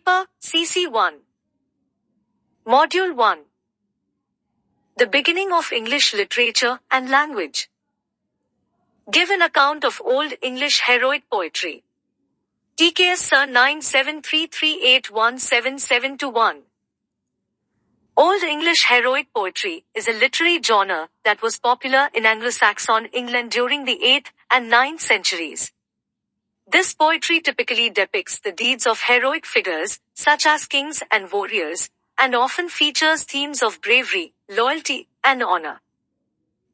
Paper, CC1. Module 1. The beginning of English literature and language. Give an account of Old English heroic poetry. TKS Sir 9733817721. Old English heroic poetry is a literary genre that was popular in Anglo-Saxon England during the 8th and 9th centuries. This poetry typically depicts the deeds of heroic figures, such as kings and warriors, and often features themes of bravery, loyalty, and honor.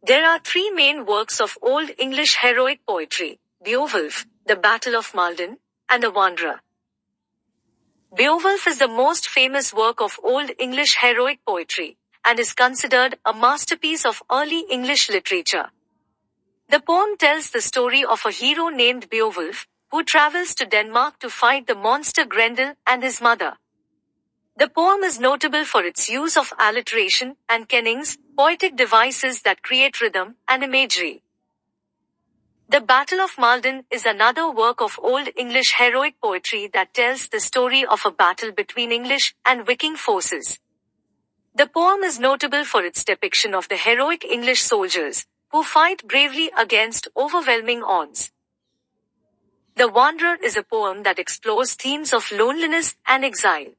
There are three main works of Old English heroic poetry: Beowulf, the Battle of Maldon, and the Wanderer. Beowulf is the most famous work of Old English heroic poetry, and is considered a masterpiece of early English literature. The poem tells the story of a hero named Beowulf, who travels to Denmark to fight the monster Grendel and his mother. The poem is notable for its use of alliteration and kennings, poetic devices that create rhythm and imagery. The Battle of Maldon is another work of Old English heroic poetry that tells the story of a battle between English and Viking forces. The poem is notable for its depiction of the heroic English soldiers, who fight bravely against overwhelming odds. The Wanderer is a poem that explores themes of loneliness and exile.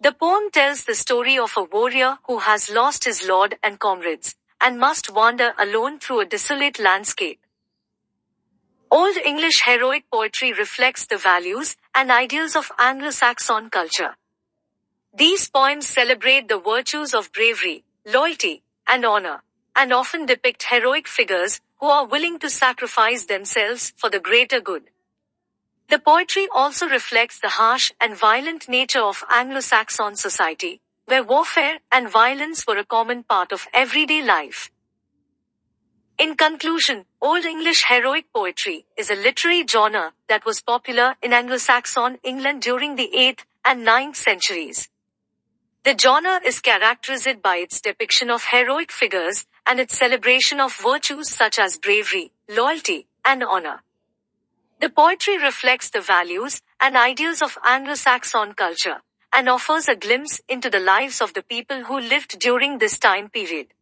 The poem tells the story of a warrior who has lost his lord and comrades, and must wander alone through a desolate landscape. Old English heroic poetry reflects the values and ideals of Anglo-Saxon culture. These poems celebrate the virtues of bravery, loyalty, and honor, and often depict heroic figures who are willing to sacrifice themselves for the greater good. The poetry also reflects the harsh and violent nature of Anglo-Saxon society, where warfare and violence were a common part of everyday life. In conclusion, Old English heroic poetry is a literary genre that was popular in Anglo-Saxon England during the 8th and 9th centuries. The genre is characterized by its depiction of heroic figures and its celebration of virtues such as bravery, loyalty, and honor. The poetry reflects the values and ideals of Anglo-Saxon culture, and offers a glimpse into the lives of the people who lived during this time period.